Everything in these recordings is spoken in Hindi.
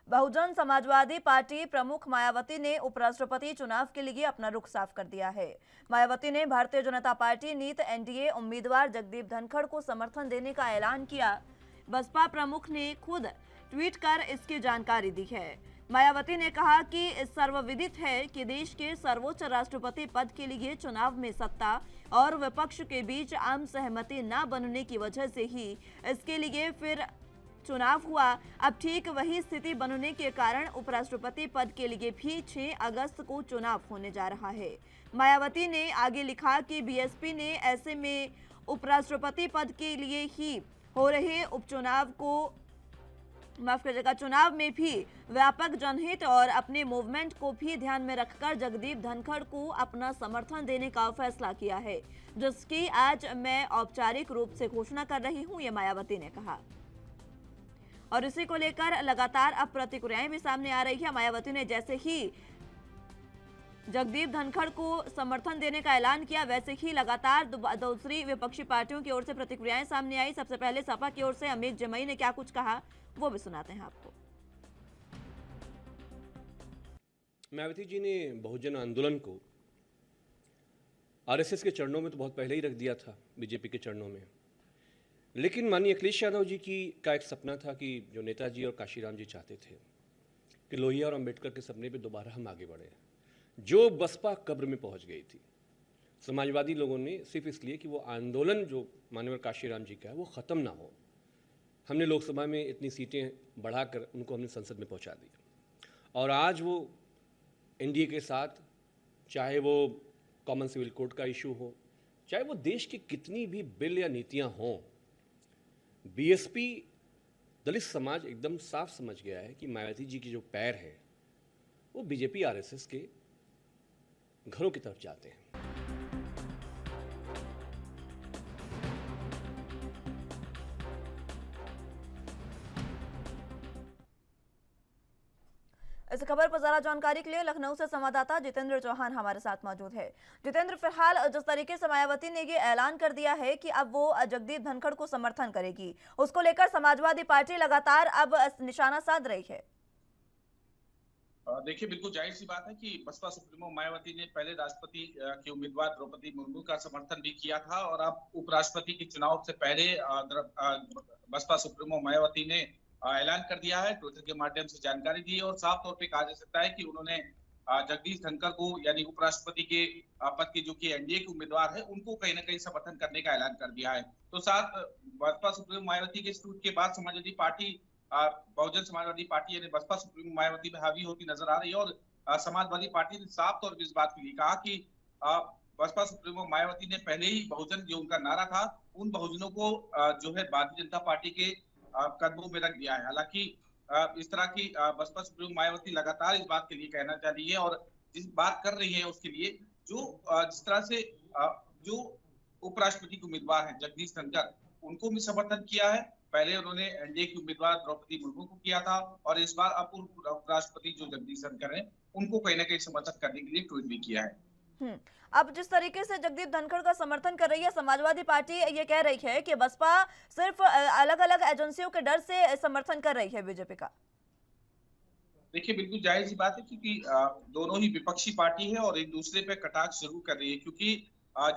बहुजन समाजवादी पार्टी प्रमुख मायावती ने उपराष्ट्रपति चुनाव के लिए अपना रुख साफ कर दिया है। मायावती ने भारतीय जनता पार्टी नीत एनडीए उम्मीदवार जगदीप धनखड़ को समर्थन देने का ऐलान किया। बसपा प्रमुख ने खुद ट्वीट कर इसकी जानकारी दी है। मायावती ने कहा कि सर्वविदित है कि देश के सर्वोच्च राष्ट्रपति पद के लिए चुनाव में सत्ता और विपक्ष के बीच आम सहमति न बनने की वजह से ही इसके लिए फिर चुनाव हुआ। अब ठीक वही स्थिति बनने के कारण उपराष्ट्रपति पद के लिए भी 6 अगस्त को चुनाव होने जा रहा है। मायावती ने आगे लिखा कि बीएसपी ने ऐसे में उपराष्ट्रपति पद के लिए ही हो रहे उपचुनाव को माफ कीजिएगा चुनाव में भी व्यापक जनहित और अपने मूवमेंट को भी ध्यान में रखकर जगदीप धनखड़ को अपना समर्थन देने का फैसला किया है, जिसकी आज मैं औपचारिक रूप से घोषणा कर रही हूं, ये मायावती ने कहा। और इसी को लेकर लगातार अब प्रतिक्रियाएं भी सामने आ रही है। मायावती ने जैसे ही जगदीप धनखड़ को समर्थन देने का ऐलान किया, वैसे ही लगातार दूसरी विपक्षी पार्टियों की ओर से प्रतिक्रियाएं सामने आई। सबसे पहले सपा की ओर से अमित जमई ने क्या कुछ कहा, वो भी सुनाते हैं आपको। मायावती जी ने बहुजन आंदोलन को आरएसएस के चरणों में तो बहुत पहले ही रख दिया था, बीजेपी के चरणों में। लेकिन माननीय अखिलेश यादव जी का एक सपना था कि जो नेताजी और काशीराम जी चाहते थे कि लोहिया और अंबेडकर के सपने पे दोबारा हम आगे बढ़े। जो बसपा कब्र में पहुंच गई थी, समाजवादी लोगों ने सिर्फ इसलिए कि वो आंदोलन जो माननीय काशीराम जी का है वो ख़त्म ना हो, हमने लोकसभा में इतनी सीटें बढ़ाकर उनको हमने संसद में पहुंचा दी। और आज वो एनडीए के साथ, चाहे वो कॉमन सिविल कोड का इशू हो, चाहे वो देश की कितनी भी बिल या नीतियां हों, बीएसपी दलित समाज एकदम साफ समझ गया है कि मायावती जी की जो पैर है वो बीजेपी आरएसएस के घरों की तरफ जाते हैं। इस खबर पर ज्यादा जानकारी के लिए लखनऊ से संवाददाता जितेंद्र चौहान हमारे साथ मौजूद है। जितेंद्र, फिलहाल जिस तरीके से मायावती ने ये ऐलान कर दिया है कि अब वो जगदीप धनखड़ को समर्थन करेगी, उसको लेकर समाजवादी पार्टी लगातार अब निशाना साध रही है। देखिए, बिल्कुल जाहिर सी बात है कि बसपा सुप्रीमो मायावती ने पहले राष्ट्रपति की उम्मीदवार द्रौपदी मुर्मू का समर्थन भी किया था और अब उपराष्ट्रपति के चुनाव से पहले बसपा सुप्रीमो मायावती ने ऐलान कर दिया है, ट्विटर के माध्यम से जानकारी दी है और साफ तौर पे कहा जा सकता है कि उन्होंने जगदीश धनखड़ को यानी उपराष्ट्रपति के पद के जो कि एनडीए के उम्मीदवार है उनको कहीं ना कहीं समर्थन करने का ऐलान कर दिया है। तो साथ बसपा सुप्रीमो मायावती के इस ट्वीट के बाद समाजवादी पार्टी बहुजन समाजवादी पार्टी यानी बसपा सुप्रीमो मायावती में हावी होती नजर आ रही है और समाजवादी पार्टी ने साफ तौर पर इस बात के लिए कहा कि बसपा सुप्रीमो मायावती ने पहले ही बहुजन जो उनका नारा था उन बहुजनों को जो है भारतीय जनता पार्टी के कदमों में रख दिया है। हालांकि इस तरह की बसपा सुप्रीमो मायावती लगातार इस बात के लिए कहना चाह रही है और जिस बात कर रही है उसके लिए जो जिस तरह से जो उपराष्ट्रपति के उम्मीदवार हैं जगदीश धनखड़, उनको भी समर्थन किया है। पहले उन्होंने एनडीए की उम्मीदवार द्रौपदी मुर्मू को किया था और इस बार अब उपराष्ट्रपति जो जगदीश धनखड़ हैं उनको कहीं ना कहीं समर्थन करने के लिए ट्वीट भी किया है। अब जिस तरीके से जगदीप धनखड़ का समर्थन कर रही है समाजवादी पार्टी, ये कह रही है कि बसपा सिर्फ अलग अलग एजेंसियों के डर से समर्थन कर रही है बीजेपी का। देखिए, बिल्कुल जाहिर सी बात है क्योंकि दोनों ही विपक्षी पार्टी है और एक दूसरे पे कटाक्ष जरूर कर रही है क्योंकि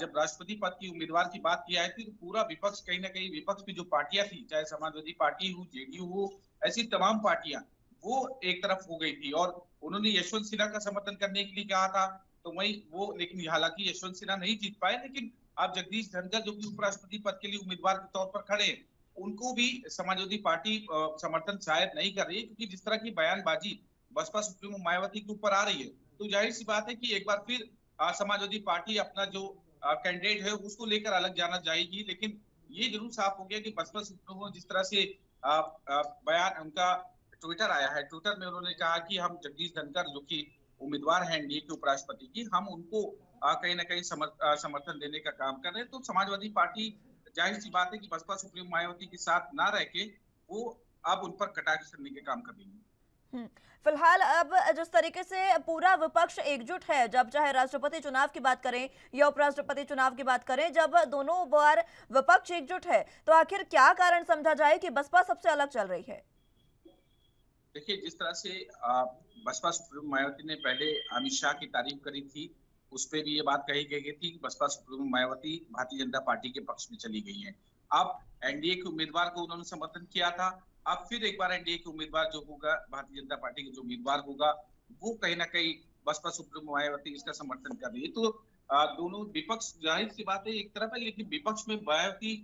जब राष्ट्रपति पद की उम्मीदवार की बात की आई थी तो पूरा विपक्ष कहीं ना कहीं विपक्ष की जो पार्टियां थी, चाहे समाजवादी पार्टी हो, जेडीयू हो, ऐसी तमाम पार्टियां वो एक तरफ हो गई थी और उन्होंने यशवंत सिन्हा का समर्थन करने के लिए कहा था। तो वही वो, लेकिन हालांकि यशवंत सिन्हा नहीं जीत पाए, लेकिन अब जगदीश धनखड़ जो कि उपराष्ट्रपति पद के लिए उम्मीदवार के तौर पर खड़े, उनको भी समाजवादी पार्टी समर्थन शायद नहीं कर रही है क्योंकि जिस तरह की बयानबाजी बसपा सुप्रीमो मायावती के ऊपर आ रही है तो जाहिर सी बात है कि एक बार फिर समाजवादी पार्टी अपना जो कैंडिडेट है उसको लेकर अलग जाना जाएगी। लेकिन ये जरूर साफ हो गया कि बसपा सुप्रीमो जिस तरह से बयान उनका ट्विटर आया है, ट्विटर में उन्होंने कहा कि हम जगदीश धनखड़ जो कि उम्मीदवार हैं एनडीए के उपराष्ट्रपति की, हम उनको कहीं ना कहीं समर्थन देने का काम कर रहे हैं। तो समाजवादी पार्टी जाहिर सी बात है कि बसपा सुप्रीमो मायावती के साथ ना रह के वो अब उन पर कटाक्ष करने के काम कर रही है। फिलहाल अब जिस तरीके से पूरा विपक्ष एकजुट है, जब चाहे राष्ट्रपति चुनाव की बात करें या उपराष्ट्रपति चुनाव की बात करें, जब दोनों बार विपक्ष एकजुट है तो आखिर क्या कारण समझा जाए कि बसपा सबसे अलग चल रही है? देखिए, जिस तरह से बसपा सुप्रीमो मायावती ने पहले अमित शाह की तारीफ करी थी, उस पे भी ये बात कही गई थी कि बसपा सुप्रीमो मायावती भारतीय जनता पार्टी के पक्ष में चली गई हैं। अब एनडीए के उम्मीदवार को उन्होंने समर्थन किया था, अब फिर एक बार एनडीए के उम्मीदवार जो होगा, भारतीय जनता पार्टी के जो उम्मीदवार होगा, वो कहीं न कहीं बसपा सुप्रीमो मायावती इसका समर्थन कर रही है। तो दोनों विपक्ष, ज़ाहिर-सी बात है एक तरफ है, लेकिन विपक्ष में मायावती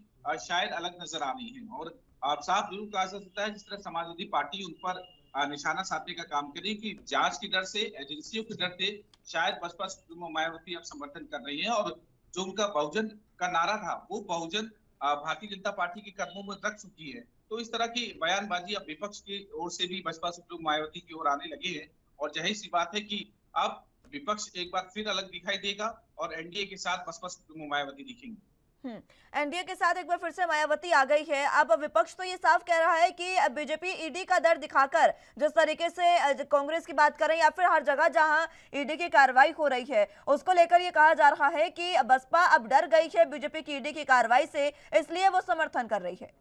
शायद अलग नज़र आ रही हैं और साफ ज़रूर कहा जा सकता है, जिस तरह समाजवादी पार्टी उन पर निशाना साधने का काम करे कि जांच के डर से, एजेंसियों के डर से शायद बसपा सुप्रीमो मायावती अब समर्थन कर रही है और जो उनका बहुजन का नारा था, वो बहुजन भारतीय जनता पार्टी के कदमों में रख चुकी है। तो इस तरह की बयानबाजी अब विपक्ष की ओर से भी बसपा सुप्रीमो मायावती की ओर आने लगी है और जाहिर-सी बात है कि अब विपक्ष एक बार फिर अलग दिखाई देगा और एनडीए के साथ बसपा सुप्रीमो मायावती दिखेंगी। एनडीए के साथ एक बार फिर से मायावती आ गई है। अब विपक्ष तो ये साफ कह रहा है कि बीजेपी ईडी का डर दिखाकर जिस तरीके से कांग्रेस की बात कर रही है या फिर हर जगह जहां ईडी की कार्रवाई हो रही है उसको लेकर ये कहा जा रहा है कि बसपा अब डर गई है बीजेपी की ईडी की कार्रवाई से, इसलिए वो समर्थन कर रही है।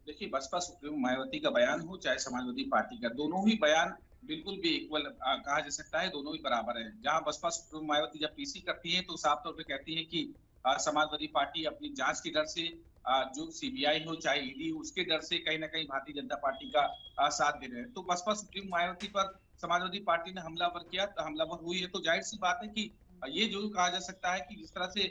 देखिए, बसपा सुप्रीमो मायावती का बयान हो चाहे समाजवादी पार्टी का, दोनों ही बयान बिल्कुल भी इक्वल कहा जा सकता है, दोनों ही बराबर है। जहां बसपा सुप्रीमो मायावती जब पीसी करती है तो साफ तौर पे कहती है कि समाजवादी पार्टी अपनी जांच के डर से, जो सीबीआई हो चाहे ईडी हो, उसके डर से कहीं ना कहीं भारतीय जनता पार्टी का साथ दे रहे हैं। तो बसपा सुप्रीमो मायावती पर समाजवादी पार्टी ने हमलावर किया, तो हमलावर हुई है, तो जाहिर सी बात है कि ये जरूर कहा जा सकता है कि जिस तरह से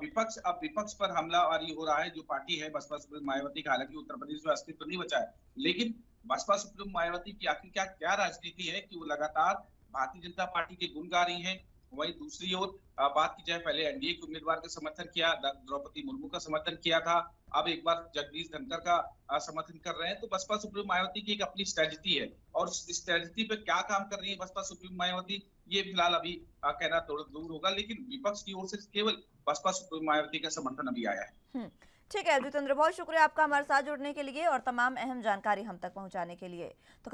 विपक्ष पर हमलावरी हो रहा है, जो पार्टी है बसपा सुप्रीमो मायावती का, हालांकि उत्तर प्रदेश में अस्तित्व नहीं बचा है, लेकिन बसपा सुप्रीमो मायावती की आखिर क्या क्या राजनीति है कि वो लगातार भारतीय जनता पार्टी के गुण गा रही हैं। वहीं दूसरी ओर बात की जाए, पहले एनडीए के उम्मीदवार का समर्थन किया, द्रौपदी मुर्मू का समर्थन किया था, अब एक बार जगदीश धनखड़ का समर्थन कर रहे हैं। तो बसपा सुप्रीमो मायावती की एक अपनी स्ट्रेटजी है और इस स्ट्रेटजी पे क्या काम कर रही है बसपा सुप्रीमो मायावती, ये फिलहाल अभी कहना थोड़ा दूर होगा, लेकिन विपक्ष की ओर से केवल बसपा सुप्रीमो मायावती का समर्थन अभी आया है। ठीक है जितेंद्र, बहुत शुक्रिया आपका हमारे साथ जुड़ने के लिए और तमाम अहम जानकारी हम तक पहुंचाने के लिए। तो